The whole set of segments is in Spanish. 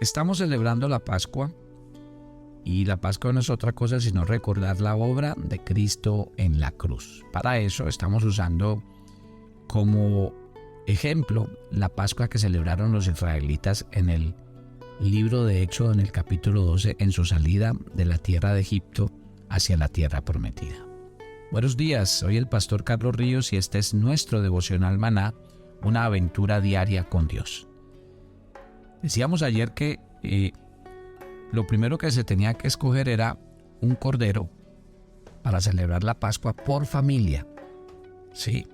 Estamos celebrando la Pascua y la Pascua no es otra cosa sino recordar la obra de Cristo en la cruz. Para eso estamos usando como ejemplo la Pascua que celebraron los israelitas en el libro de Éxodo, en el capítulo 12, en su salida de la tierra de Egipto hacia la tierra prometida. Buenos días, soy el pastor Carlos Ríos y este es nuestro devocional Maná, una aventura diaria con Dios. Decíamos ayer que lo primero que se tenía que escoger era un cordero para celebrar la Pascua por familia. Sí,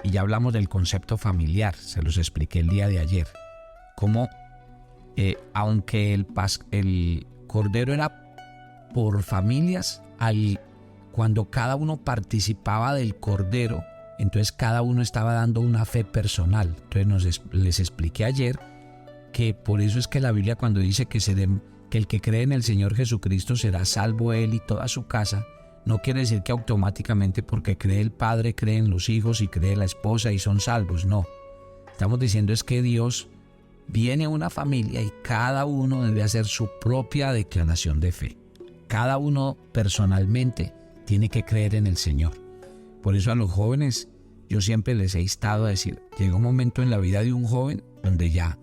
y ya hablamos del concepto familiar, se los expliqué el día de ayer. Cómo, aunque el cordero era por familias, cuando cada uno participaba del cordero, entonces cada uno estaba dando una fe personal. Entonces les expliqué ayer que por eso es que la Biblia, cuando dice que el que cree en el Señor Jesucristo será salvo él y toda su casa, no quiere decir que automáticamente porque cree el padre, creen los hijos y cree la esposa y son salvos. No, estamos diciendo es que Dios viene a una familia y cada uno debe hacer su propia declaración de fe. Cada uno personalmente tiene que creer en el Señor. Por eso a los jóvenes yo siempre les he instado a decir, llega un momento en la vida de un joven donde ya,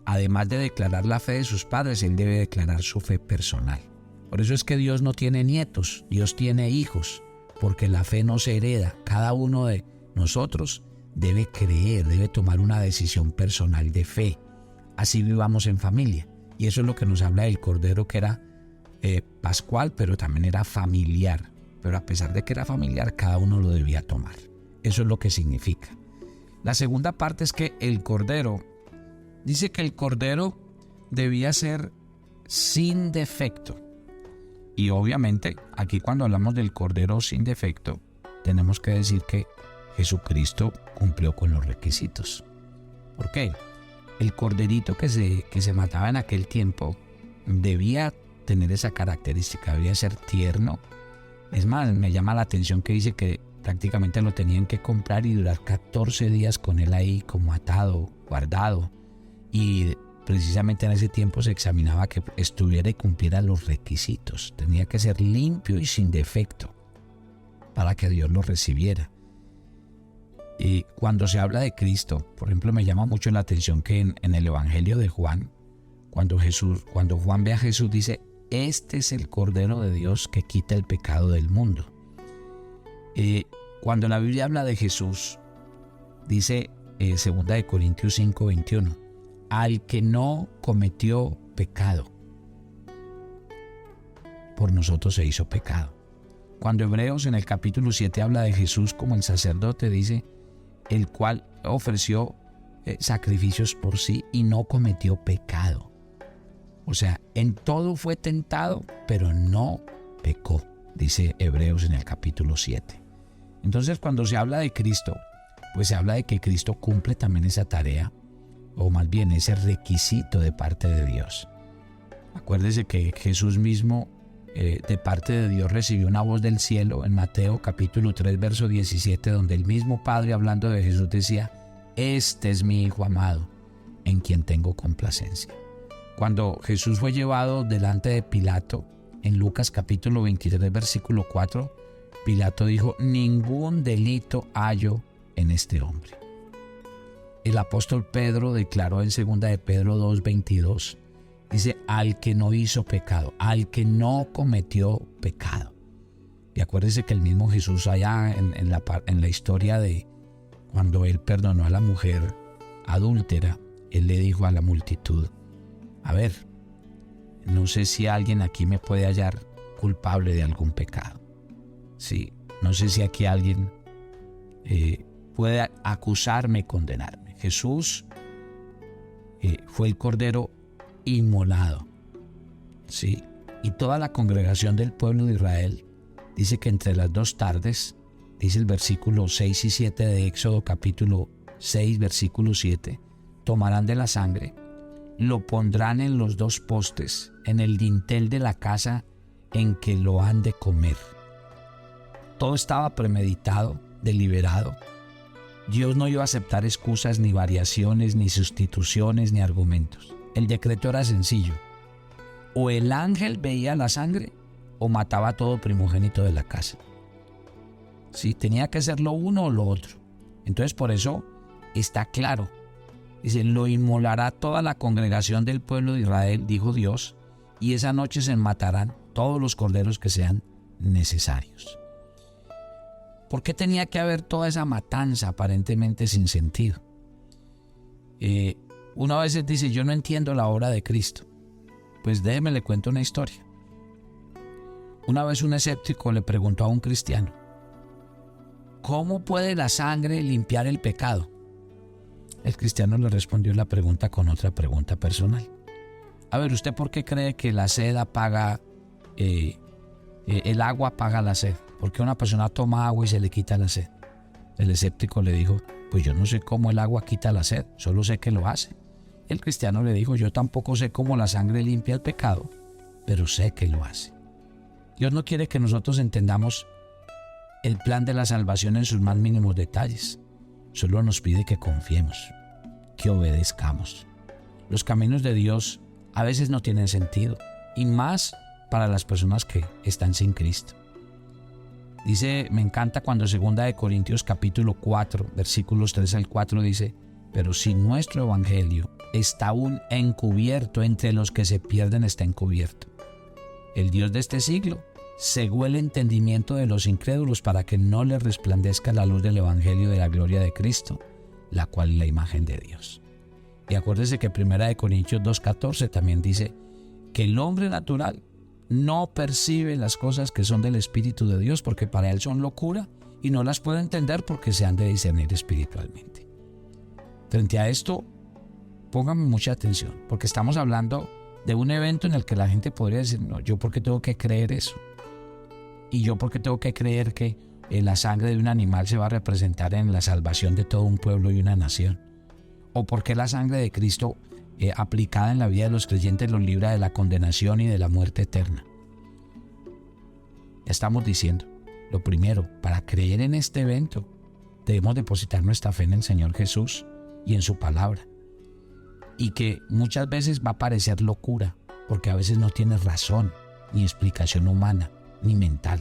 además de declarar la fe de sus padres, él debe declarar su fe personal. Por eso es que Dios no tiene nietos, Dios tiene hijos, porque la fe no se hereda. Cada uno de nosotros debe creer, debe tomar una decisión personal de fe. Así vivamos en familia. Y eso es lo que nos habla del cordero, que era pascual, pero también era familiar. Pero a pesar de que era familiar, cada uno lo debía tomar. Eso es lo que significa. La segunda parte es que el cordero, dice que el cordero debía ser sin defecto. Y obviamente, aquí cuando hablamos del cordero sin defecto, tenemos que decir que Jesucristo cumplió con los requisitos. ¿Por qué? El corderito que se mataba en aquel tiempo debía tener esa característica, debía ser tierno. Es más, me llama la atención que dice que prácticamente lo tenían que comprar y durar 14 días con él ahí como atado, guardado. Y precisamente en ese tiempo se examinaba que estuviera y cumpliera los requisitos. Tenía que ser limpio y sin defecto para que Dios lo recibiera. Y cuando se habla de Cristo, por ejemplo, me llama mucho la atención que en el Evangelio de Juan, cuando Juan ve a Jesús, dice: este es el Cordero de Dios que quita el pecado del mundo. Cuando la Biblia habla de Jesús, dice 2 Corintios 5:21, al que no cometió pecado, por nosotros se hizo pecado. Cuando Hebreos en el capítulo 7 habla de Jesús como el sacerdote, dice, el cual ofreció sacrificios por sí y no cometió pecado. O sea, en todo fue tentado, pero no pecó, dice Hebreos en el capítulo 7. Entonces, cuando se habla de Cristo, pues se habla de que Cristo cumple también esa tarea, o más bien ese requisito de parte de Dios. Acuérdese que Jesús mismo, de parte de Dios, recibió una voz del cielo en Mateo capítulo 3, verso 17, donde el mismo Padre, hablando de Jesús, decía: este es mi Hijo amado, en quien tengo complacencia. Cuando Jesús fue llevado delante de Pilato, en Lucas capítulo 23, versículo 4, Pilato dijo: ningún delito hallo en este hombre. El apóstol Pedro declaró en 2 de Pedro 2:22, dice: al que no hizo pecado, al que no cometió pecado. Y acuérdese que el mismo Jesús allá en la historia de cuando él perdonó a la mujer adúltera, él le dijo a la multitud: a ver, no sé si alguien aquí me puede hallar culpable de algún pecado. Sí, no sé si aquí alguien puede acusarme y condenarme. Jesús fue el Cordero inmolado. Sí, y toda la congregación del pueblo de Israel dice que entre las 2 tardes, dice el versículo 6 y 7 de Éxodo capítulo 6, versículo 7, tomarán de la sangre, lo pondrán en los 2 postes, en el dintel de la casa en que lo han de comer. Todo estaba premeditado, deliberado. Dios no iba a aceptar excusas, ni variaciones, ni sustituciones, ni argumentos. el decreto era sencillo. O el ángel veía la sangre o mataba a todo primogénito de la casa. Sí, tenía que ser lo uno o lo otro. Entonces por eso está claro. Dice, lo inmolará toda la congregación del pueblo de Israel, dijo Dios, y esa noche se matarán todos los corderos que sean necesarios. ¿Por qué tenía que haber toda esa matanza aparentemente sin sentido? Uno a veces dice, yo no entiendo la obra de Cristo. Pues déjeme le cuento una historia. Una vez un escéptico le preguntó a un cristiano, ¿cómo puede la sangre limpiar el pecado? El cristiano le respondió la pregunta con otra pregunta personal. A ver, ¿usted por qué cree que la sed apaga, el agua apaga la sed? ¿Por qué una persona toma agua y se le quita la sed? El escéptico le dijo, pues yo no sé cómo el agua quita la sed, solo sé que lo hace. El cristiano le dijo, yo tampoco sé cómo la sangre limpia el pecado, pero sé que lo hace. Dios no quiere que nosotros entendamos el plan de la salvación en sus más mínimos detalles. Solo nos pide que confiemos, que obedezcamos. Los caminos de Dios a veces no tienen sentido, y más para las personas que están sin Cristo. Dice, me encanta cuando 2 Corintios capítulo 4, versículos 3 al 4 dice, pero si nuestro evangelio está aún encubierto, entre los que se pierden está encubierto. El Dios de este siglo cegó el entendimiento de los incrédulos para que no les resplandezca la luz del evangelio de la gloria de Cristo, la cual es la imagen de Dios. Y acuérdese que 1 Corintios 2:14 también dice que el hombre natural no percibe las cosas que son del Espíritu de Dios porque para él son locura y no las puede entender porque se han de discernir espiritualmente. Frente a esto, pónganme mucha atención porque estamos hablando de un evento en el que la gente podría decir, no, ¿yo por qué tengo que creer eso? ¿Y yo por qué tengo que creer que la sangre de un animal se va a representar en la salvación de todo un pueblo y una nación? ¿O por qué la sangre de Cristo aplicada en la vida de los creyentes los libra de la condenación y de la muerte eterna? Estamos diciendo, lo primero, para creer en este evento, debemos depositar nuestra fe en el Señor Jesús y en su palabra. Y que muchas veces va a parecer locura, porque a veces no tiene razón, ni explicación humana, ni mental.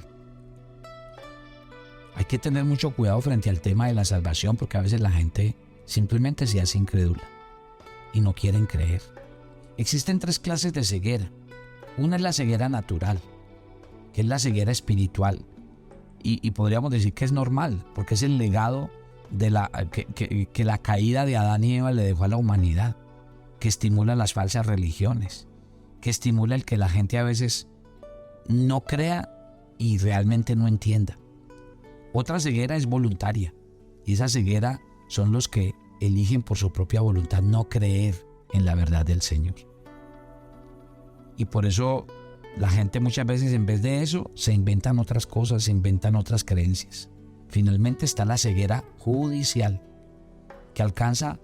Hay que tener mucho cuidado frente al tema de la salvación, porque a veces la gente simplemente se hace incrédula y no quieren creer. Existen 3 clases de ceguera. Una es la ceguera natural, que es la ceguera espiritual, y podríamos decir que es normal, porque es el legado de que la caída de Adán y Eva le dejó a la humanidad, que estimula las falsas religiones, que estimula el que la gente a veces no crea y realmente no entienda. Otra ceguera es voluntaria, y esa ceguera son los que eligen por su propia voluntad no creer en la verdad del Señor. Y por eso la gente muchas veces en vez de eso se inventan otras cosas, se inventan otras creencias. Finalmente está la ceguera judicial, que alcanza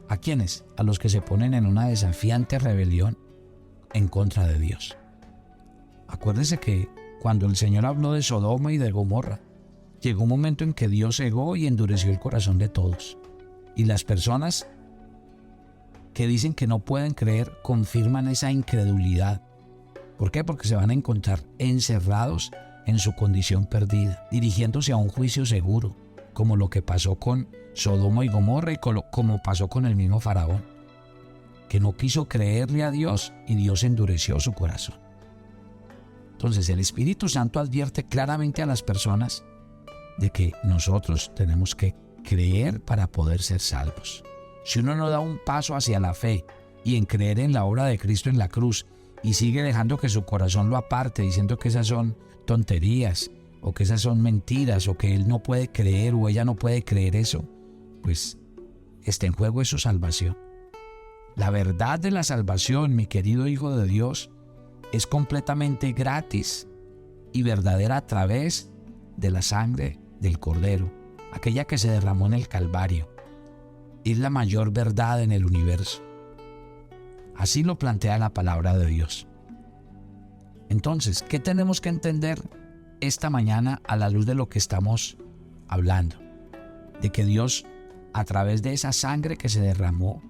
¿a quiénes? A los que se ponen en una desafiante rebelión en contra de Dios. Acuérdese que cuando el Señor habló de Sodoma y de Gomorra, llegó un momento en que Dios cegó y endureció el corazón de todos. Y las personas que dicen que no pueden creer confirman esa incredulidad. ¿Por qué? Porque se van a encontrar encerrados en su condición perdida, dirigiéndose a un juicio seguro, como lo que pasó con Sodoma y Gomorra y como pasó con el mismo Faraón, que no quiso creerle a Dios y Dios endureció su corazón. Entonces el Espíritu Santo advierte claramente a las personas de que nosotros tenemos que creer para poder ser salvos. Si uno no da un paso hacia la fe y en creer en la obra de Cristo en la cruz y sigue dejando que su corazón lo aparte, diciendo que esas son tonterías o que esas son mentiras o que él no puede creer o ella no puede creer eso, pues está en juego su salvación. La verdad de la salvación, mi querido hijo de Dios, es completamente gratis y verdadera a través de la sangre del Cordero, aquella que se derramó en el Calvario. Es la mayor verdad en el universo. Así lo plantea la palabra de Dios. Entonces, ¿qué tenemos que entender esta mañana a la luz de lo que estamos hablando? De que Dios, a través de esa sangre que se derramó,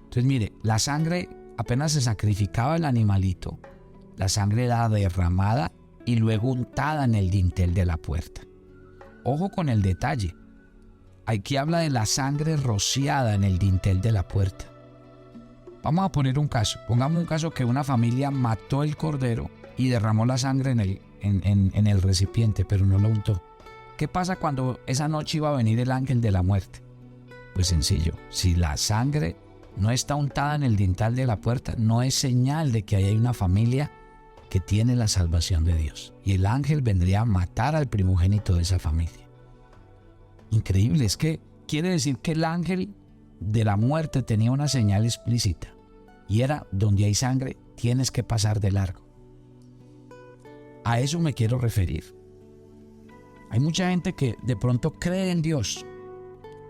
entonces mire, la sangre apenas se sacrificaba el animalito, la sangre era derramada y luego untada en el dintel de la puerta. Ojo con el detalle. Aquí habla de la sangre rociada en el dintel de la puerta. Vamos a poner un caso. Pongamos un caso que una familia mató el cordero y derramó la sangre en el recipiente, pero no lo untó. ¿Qué pasa cuando esa noche iba a venir el ángel de la muerte? Pues sencillo, si la sangre no está untada en el dintel de la puerta, no es señal de que ahí hay una familia que tiene la salvación de Dios. Y el ángel vendría a matar al primogénito de esa familia. Increíble, es que quiere decir que el ángel de la muerte tenía una señal explícita. Y era: donde hay sangre, tienes que pasar de largo. A eso me quiero referir. Hay mucha gente que de pronto cree en Dios.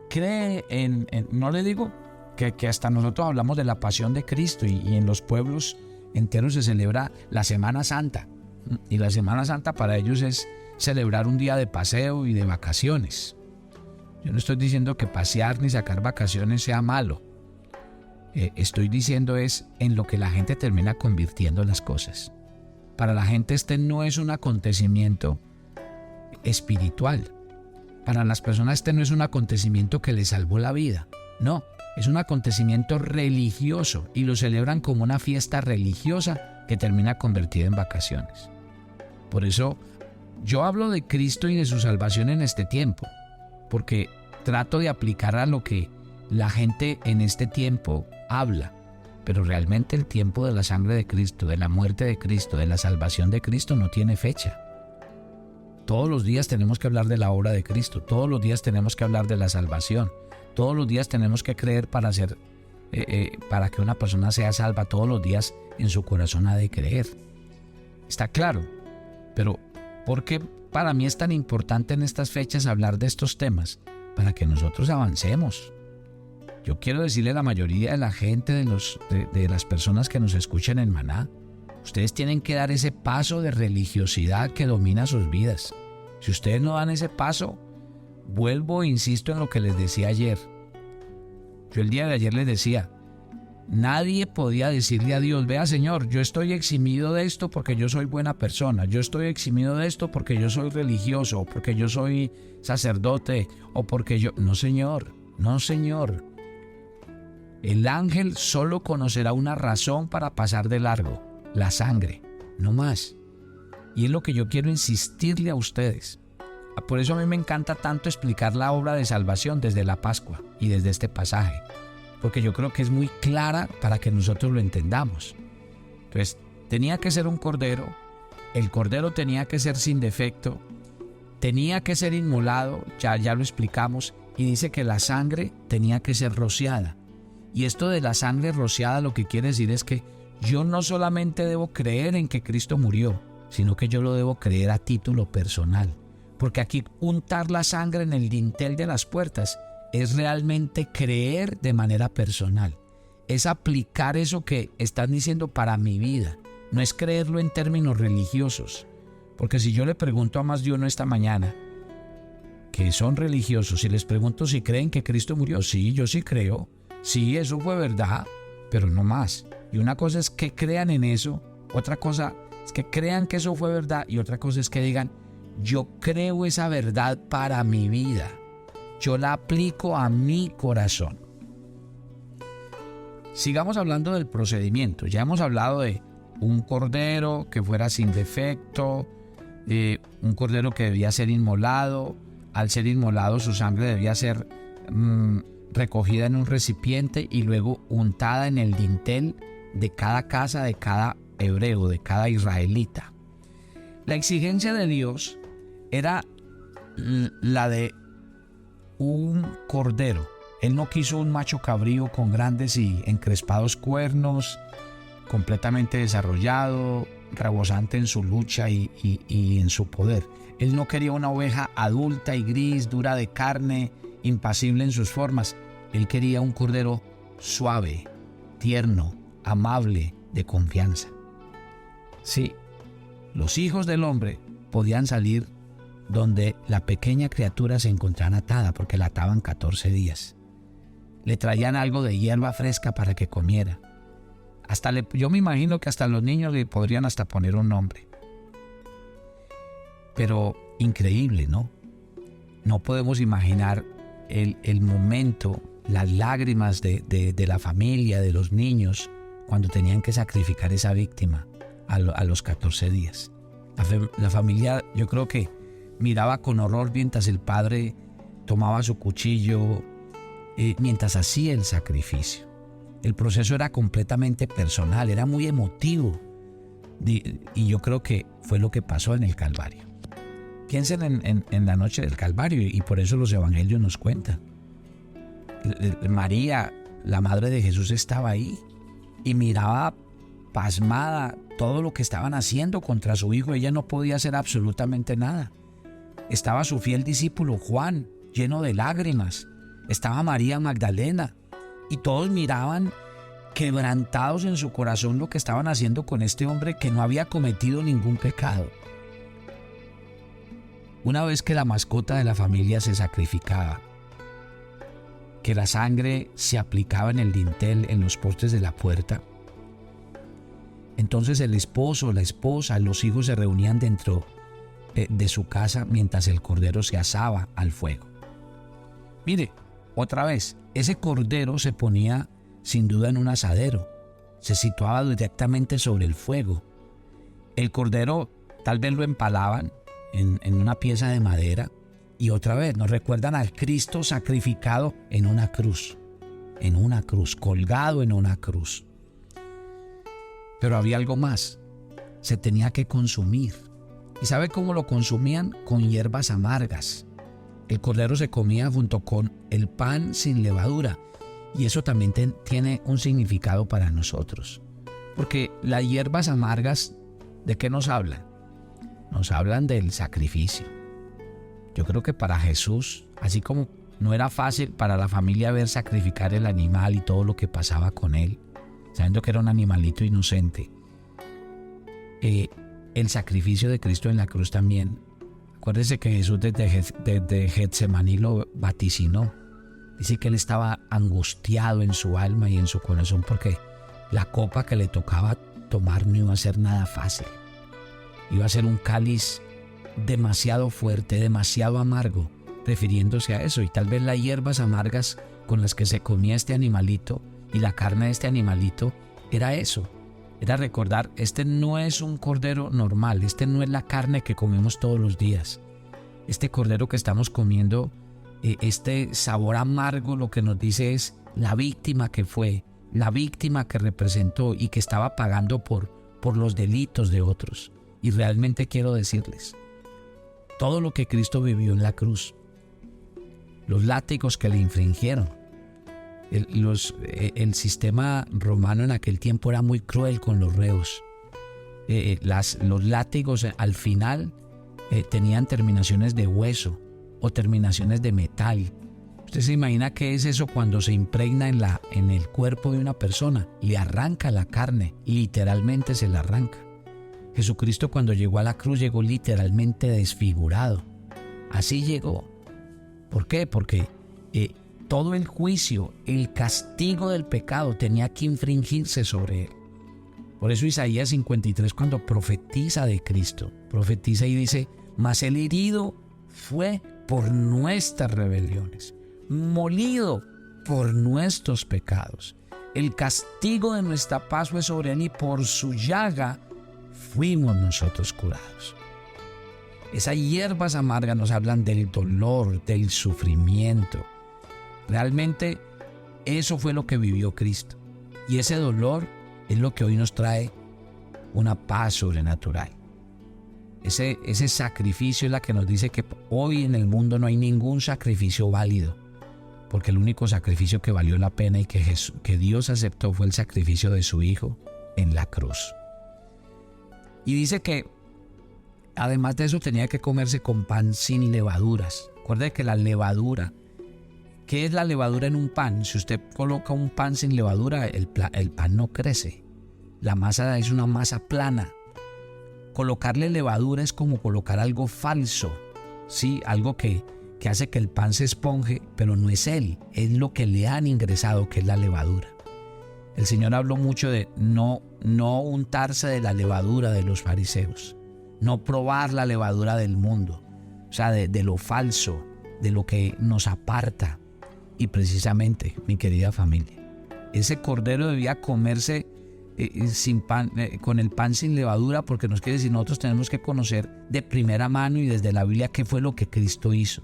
Cree no le digo que hasta nosotros hablamos de la pasión de Cristo y en los pueblos enteros se celebra la Semana Santa. Y la Semana Santa para ellos es celebrar un día de paseo y de vacaciones. Yo no estoy diciendo que pasear ni sacar vacaciones sea malo. Estoy diciendo es en lo que la gente termina convirtiendo las cosas. Para la gente este no es un acontecimiento espiritual. Para las personas este no es un acontecimiento que les salvó la vida. No, es un acontecimiento religioso y lo celebran como una fiesta religiosa que termina convertida en vacaciones. Por eso yo hablo de Cristo y de su salvación en este tiempo, porque trato de aplicar a lo que la gente en este tiempo habla. Pero realmente el tiempo de la sangre de Cristo, de la muerte de Cristo, de la salvación de Cristo no tiene fecha. Todos los días tenemos que hablar de la obra de Cristo, todos los días tenemos que hablar de la salvación, todos los días tenemos que creer para que una persona sea salva, todos los días en su corazón ha de creer. Está claro, pero ¿por qué para mí es tan importante en estas fechas hablar de estos temas? Para que nosotros avancemos. Yo quiero decirle a la mayoría de la gente, de las personas que nos escuchan en Maná, ustedes tienen que dar ese paso de religiosidad que domina sus vidas. Si ustedes no dan ese paso, vuelvo e insisto en lo que les decía ayer. Yo el día de ayer les decía, nadie podía decirle a Dios: vea Señor, yo estoy eximido de esto porque yo soy buena persona, yo estoy eximido de esto porque yo soy religioso, o porque yo soy sacerdote, o porque yo... No Señor, no Señor. El ángel solo conocerá una razón para pasar de largo: la sangre, no más. Y es lo que yo quiero insistirle a ustedes. Por eso a mí me encanta tanto explicar la obra de salvación desde la Pascua y desde este pasaje, porque yo creo que es muy clara para que nosotros lo entendamos. Entonces, tenía que ser un cordero, el cordero tenía que ser sin defecto, tenía que ser inmolado, ya lo explicamos, y dice que la sangre tenía que ser rociada. Y esto de la sangre rociada lo que quiere decir es que yo no solamente debo creer en que Cristo murió, sino que yo lo debo creer a título personal. Porque aquí untar la sangre en el dintel de las puertas es realmente creer de manera personal. Es aplicar eso que están diciendo para mi vida. No es creerlo en términos religiosos. Porque si yo le pregunto a más de uno esta mañana que son religiosos y les pregunto si creen que Cristo murió, sí, yo sí creo. Sí, eso fue verdad, pero no más. Y una cosa es que crean en eso, otra cosa es que crean que eso fue verdad y otra cosa es que digan: yo creo esa verdad para mi vida. Yo la aplico a mi corazón. Sigamos hablando del procedimiento. Ya hemos hablado de un cordero que fuera sin defecto, un cordero que debía ser inmolado. Al ser inmolado, su sangre debía ser recogida en un recipiente y luego untada en el dintel de cada casa, de cada hebreo, de cada israelita. La exigencia de Dios era la de un cordero. Él no quiso un macho cabrío con grandes y encrespados cuernos, completamente desarrollado, rebosante en su lucha y en su poder. Él no quería una oveja adulta y gris, dura de carne, impasible en sus formas. Él quería un cordero suave, tierno, amable, de confianza. Sí, los hijos del hombre podían salir donde la pequeña criatura se encontraba atada, porque la ataban 14 días. Le traían algo de hierba fresca para que comiera. Yo me imagino que hasta los niños le podrían hasta poner un nombre. Pero increíble, ¿no? No podemos imaginar el momento, las lágrimas de la familia, de los niños, cuando tenían que sacrificar esa víctima a los 14 días. La familia, yo creo que miraba con horror mientras el padre tomaba su cuchillo, mientras hacía el sacrificio. El proceso era completamente personal, era muy emotivo. Y yo creo que fue lo que pasó en el Calvario. Piensen en la noche del Calvario, y por eso los evangelios nos cuentan. María, la madre de Jesús, estaba ahí y miraba pasmada todo lo que estaban haciendo contra su hijo. Ella no podía hacer absolutamente nada. Estaba su fiel discípulo Juan, lleno de lágrimas. Estaba María Magdalena, y todos miraban quebrantados en su corazón lo que estaban haciendo con este hombre que no había cometido ningún pecado. Una vez que la mascota de la familia se sacrificaba, que la sangre se aplicaba en el dintel, en los postes de la puerta, entonces el esposo, la esposa, los hijos se reunían dentro de su casa mientras el cordero se asaba al fuego. Mire, otra vez, ese cordero se ponía sin duda en un asadero, se situaba directamente sobre el fuego. El cordero tal vez lo empalaban en una pieza de madera, y otra vez nos recuerdan al Cristo sacrificado en una cruz, colgado en una cruz. Pero había algo más, se tenía que consumir. ¿Y sabe cómo lo consumían? Con hierbas amargas. El cordero se comía junto con el pan sin levadura, y eso también tiene un significado para nosotros. Porque las hierbas amargas, ¿de qué nos hablan? Nos hablan del sacrificio. Yo creo que para Jesús, así como no era fácil para la familia ver sacrificar el animal y todo lo que pasaba con él, sabiendo que era un animalito inocente, el sacrificio de Cristo en la cruz también. Acuérdese que Jesús desde Getsemaní lo vaticinó. Dice que él estaba angustiado en su alma y en su corazón, porque la copa que le tocaba tomar no iba a ser nada fácil. Iba a ser un cáliz demasiado fuerte, demasiado amargo, refiriéndose a eso. Y tal vez las hierbas amargas con las que se comía este animalito y la carne de este animalito era eso. Era recordar, este no es un cordero normal, este no es la carne que comemos todos los días. Este cordero que estamos comiendo, este sabor amargo, lo que nos dice es la víctima que fue, la víctima que representó y que estaba pagando por los delitos de otros. Y realmente quiero decirles, todo lo que Cristo vivió en la cruz, los látigos que le infringieron, el sistema romano en aquel tiempo era muy cruel con los reos. Los látigos al final tenían terminaciones de hueso o terminaciones de metal. Usted se imagina qué es eso cuando se impregna en el cuerpo de una persona, le arranca la carne, literalmente se la arranca. Jesucristo, cuando llegó a la cruz, llegó literalmente desfigurado. Así llegó. ¿Por qué? Porque todo el juicio, el castigo del pecado tenía que infringirse sobre él. Por eso Isaías 53, cuando profetiza de Cristo, profetiza y dice: mas el herido fue por nuestras rebeliones, molido por nuestros pecados. El castigo de nuestra paz fue sobre él, y por su llaga fuimos nosotros curados. Esas hierbas amargas nos hablan del dolor, del sufrimiento. Realmente eso fue lo que vivió Cristo. Y ese dolor es lo que hoy nos trae una paz sobrenatural. Ese sacrificio es la que nos dice que hoy en el mundo no hay ningún sacrificio válido, porque el único sacrificio que valió la pena y que Dios aceptó fue el sacrificio de su Hijo en la cruz. Y dice que además de eso tenía que comerse con pan sin levaduras. Recuerde que la levadura, ¿qué es la levadura en un pan? Si usted coloca un pan sin levadura, el pan no crece. La masa es una masa plana. Colocarle levadura es como colocar algo falso, ¿sí? Algo que hace que el pan se esponje, pero no es él, es lo que le han ingresado, que es la levadura. El Señor habló mucho de no untarse de la levadura de los fariseos, no probar la levadura del mundo, o sea, de lo falso, de lo que nos aparta. Y precisamente, mi querida familia, ese cordero debía comerse sin pan, con el pan sin levadura, porque nos quiere decir, nosotros tenemos que conocer de primera mano y desde la Biblia qué fue lo que Cristo hizo.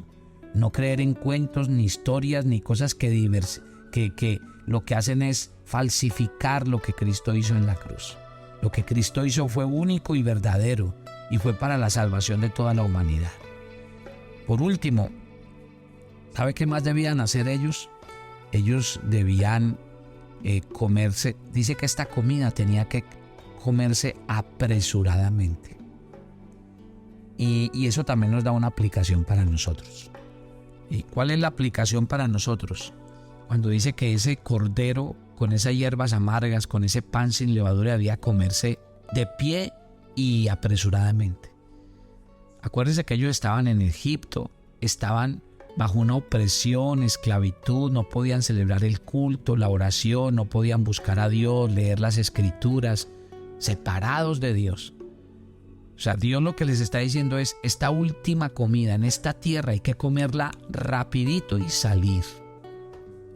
No creer en cuentos, ni historias, ni cosas que lo que hacen es falsificar lo que Cristo hizo en la cruz. Lo que Cristo hizo fue único y verdadero, y fue para la salvación de toda la humanidad. Por último, ¿sabe qué más debían hacer ellos? Ellos debían comerse, dice que esta comida tenía que comerse apresuradamente. Y eso también nos da una aplicación para nosotros. ¿Y cuál es la aplicación para nosotros? Cuando dice que ese cordero con esas hierbas amargas, con ese pan sin levadura, debía comerse de pie y apresuradamente. Acuérdense que ellos estaban en Egipto, estaban bajo una opresión, esclavitud, no podían celebrar el culto, la oración, no podían buscar a Dios, leer las escrituras, separados de Dios. O sea, Dios lo que les está diciendo es, esta última comida en esta tierra hay que comerla rapidito y salir.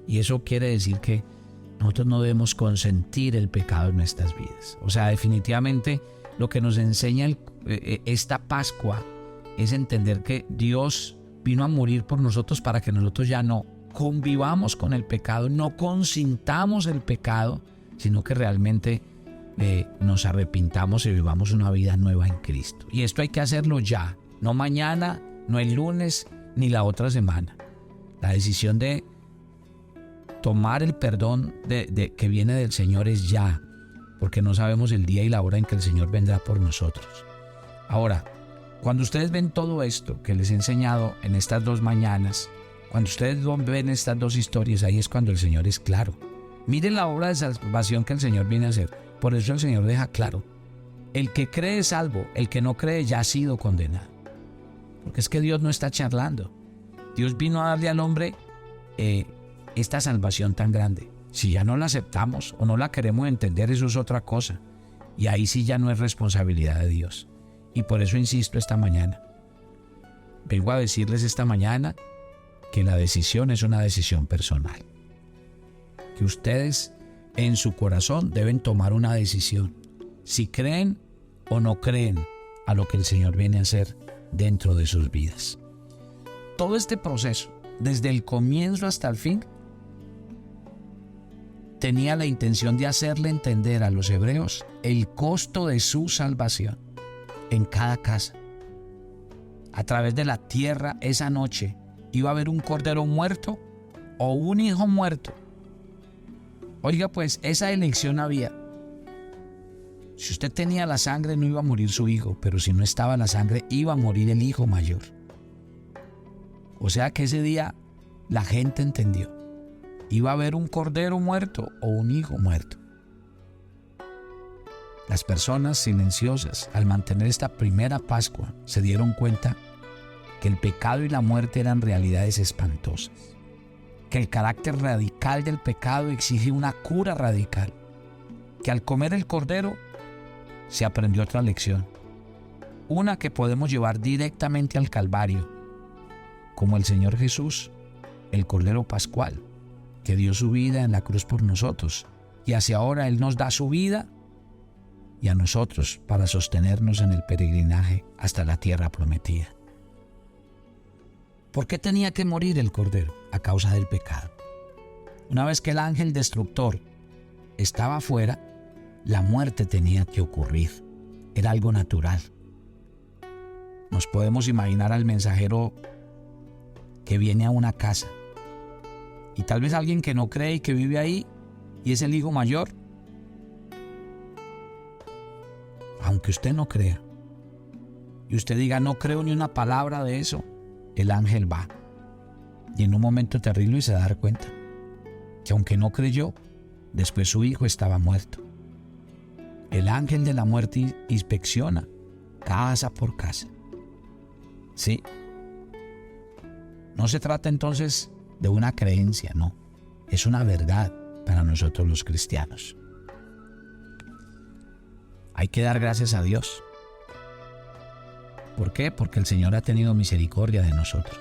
Y eso quiere decir que nosotros no debemos consentir el pecado en nuestras vidas. O sea, definitivamente lo que nos enseña esta Pascua es entender que Dios vino a morir por nosotros para que nosotros ya no convivamos con el pecado, no consintamos el pecado, sino que realmente nos arrepintamos y vivamos una vida nueva en Cristo. Y esto hay que hacerlo ya, no mañana, no el lunes, ni la otra semana. La decisión de tomar el perdón que viene del Señor es ya, porque no sabemos el día y la hora en que el Señor vendrá por nosotros. Ahora, cuando ustedes ven todo esto que les he enseñado en estas 2 mañanas, cuando ustedes ven estas 2 historias, ahí es cuando el Señor es claro. Miren la obra de salvación que el Señor viene a hacer. Por eso el Señor deja claro: el que cree es salvo, el que no cree ya ha sido condenado. Porque es que Dios no está charlando. Dios vino a darle al hombre esta salvación tan grande. Si ya no la aceptamos o no la queremos entender, eso es otra cosa. Y ahí sí ya no es responsabilidad de Dios. Y por eso insisto esta mañana. Vengo a decirles esta mañana que la decisión es una decisión personal. Que ustedes en su corazón deben tomar una decisión. Si creen o no creen a lo que el Señor viene a hacer dentro de sus vidas. Todo este proceso, desde el comienzo hasta el fin, tenía la intención de hacerle entender a los hebreos el costo de su salvación en cada casa. A través de la tierra esa noche iba a haber un cordero muerto o un hijo muerto. Oiga, pues esa elección había. Si usted tenía la sangre no iba a morir su hijo, pero si no estaba la sangre iba a morir el hijo mayor. O sea que ese día la gente entendió. Iba a haber un cordero muerto o un hijo muerto. Las personas silenciosas, al mantener esta primera Pascua, se dieron cuenta que el pecado y la muerte eran realidades espantosas, que el carácter radical del pecado exige una cura radical, que al comer el cordero se aprendió otra lección, una que podemos llevar directamente al Calvario, como el Señor Jesús, el Cordero Pascual, que dio su vida en la cruz por nosotros, y hacia ahora Él nos da su vida y a nosotros para sostenernos en el peregrinaje hasta la tierra prometida. ¿Por qué tenía que morir el Cordero? A causa del pecado. Una vez que el ángel destructor estaba fuera, la muerte tenía que ocurrir. Era algo natural. Nos podemos imaginar al mensajero que viene a una casa y tal vez alguien que no cree y que vive ahí y es el hijo mayor. Aunque usted no crea y usted diga no creo ni una palabra de eso, el ángel va y en un momento terrible se da a dar cuenta que aunque no creyó, después su hijo estaba muerto. El ángel de la muerte inspecciona casa por casa. Sí. No se trata entonces de una creencia, no. Es una verdad. para nosotros los cristianos. Hay que dar gracias a Dios. ¿Por qué? Porque el Señor ha tenido misericordia de nosotros.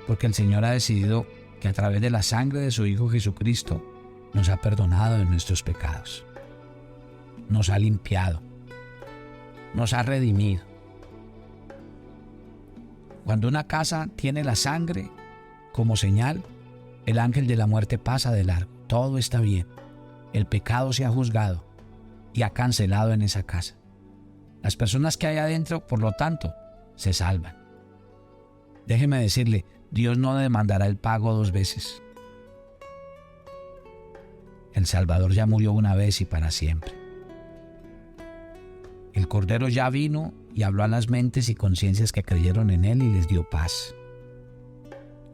Porque el Señor ha decidido que a través de la sangre de su Hijo Jesucristo nos ha perdonado de nuestros pecados. Nos ha limpiado. Nos ha redimido. Cuando una casa tiene la sangre como señal, el ángel de la muerte pasa de largo. Todo está bien. El pecado se ha juzgado y ha cancelado en esa casa. Las personas que hay adentro, por lo tanto, se salvan. Déjeme decirle, Dios no demandará el pago 2 veces. El Salvador ya murió una vez y para siempre. El Cordero ya vino y habló a las mentes y conciencias que creyeron en Él y les dio paz.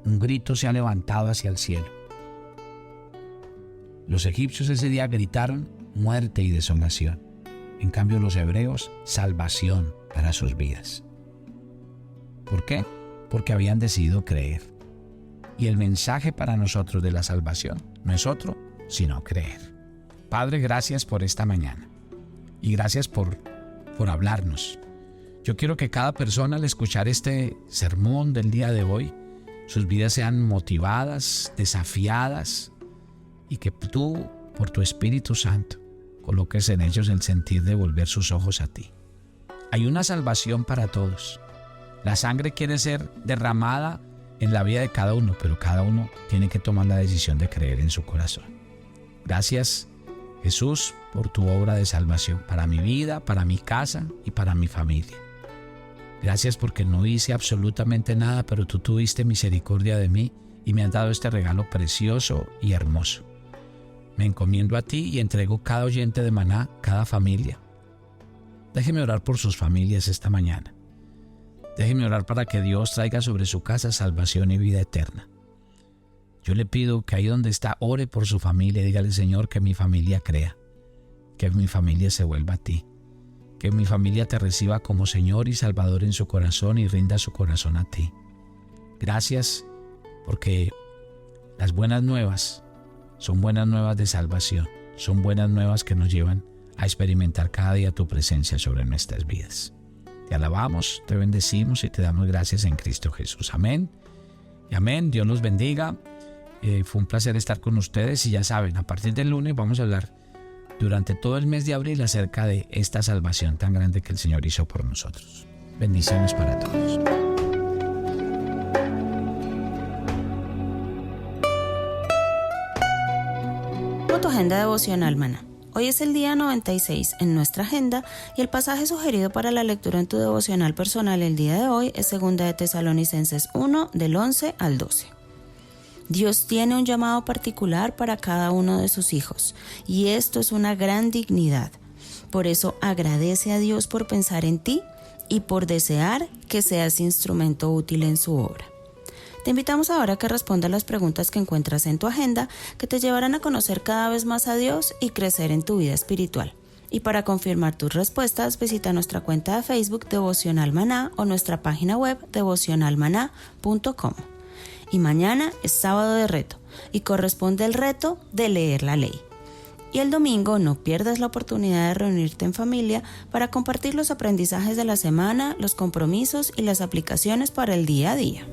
Un grito se ha levantado hacia el cielo. Los egipcios ese día gritaron muerte y desolación. En cambio, los hebreos, salvación para sus vidas. ¿Por qué? Porque habían decidido creer. Y el mensaje para nosotros de la salvación no es otro, sino creer. Padre, gracias por esta mañana. Y gracias por hablarnos. Yo quiero que cada persona al escuchar este sermón del día de hoy, sus vidas sean motivadas, desafiadas, y que tú, por tu Espíritu Santo, coloques en ellos el sentir de volver sus ojos a ti. Hay una salvación para todos. La sangre quiere ser derramada en la vida de cada uno, pero cada uno tiene que tomar la decisión de creer en su corazón. Gracias, Jesús, por tu obra de salvación para mi vida, para mi casa y para mi familia. Gracias porque no hice absolutamente nada, pero tú tuviste misericordia de mí y me has dado este regalo precioso y hermoso. Me encomiendo a ti y entrego cada oyente de Maná, cada familia. Déjeme orar por sus familias esta mañana. Déjeme orar para que Dios traiga sobre su casa salvación y vida eterna. Yo le pido que ahí donde está, ore por su familia y dígale, Señor, que mi familia crea, que mi familia se vuelva a ti, que mi familia te reciba como Señor y Salvador en su corazón y rinda su corazón a ti. Gracias porque las buenas nuevas son buenas nuevas de salvación, son buenas nuevas que nos llevan a experimentar cada día tu presencia sobre nuestras vidas. Te alabamos, te bendecimos y te damos gracias en Cristo Jesús. Amén y amén. Dios los bendiga. Fue un placer estar con ustedes y ya saben, a partir del lunes vamos a hablar durante todo el mes de abril acerca de esta salvación tan grande que el Señor hizo por nosotros. Bendiciones para todos. Tu agenda devocional Maná. Hoy es el día 96 en nuestra agenda y el pasaje sugerido para la lectura en tu devocional personal el día de hoy es 2 de Tesalonicenses 1 del 11 al 12. Dios tiene un llamado particular para cada uno de sus hijos y esto es una gran dignidad. Por eso agradece a Dios por pensar en ti y por desear que seas instrumento útil en su obra. Te invitamos ahora a que respondas las preguntas que encuentras en tu agenda que te llevarán a conocer cada vez más a Dios y crecer en tu vida espiritual. Y para confirmar tus respuestas, visita nuestra cuenta de Facebook Devocional Maná o nuestra página web devocionalmaná.com. Y mañana es sábado de reto y corresponde el reto de leer la ley. Y el domingo no pierdas la oportunidad de reunirte en familia para compartir los aprendizajes de la semana, los compromisos y las aplicaciones para el día a día.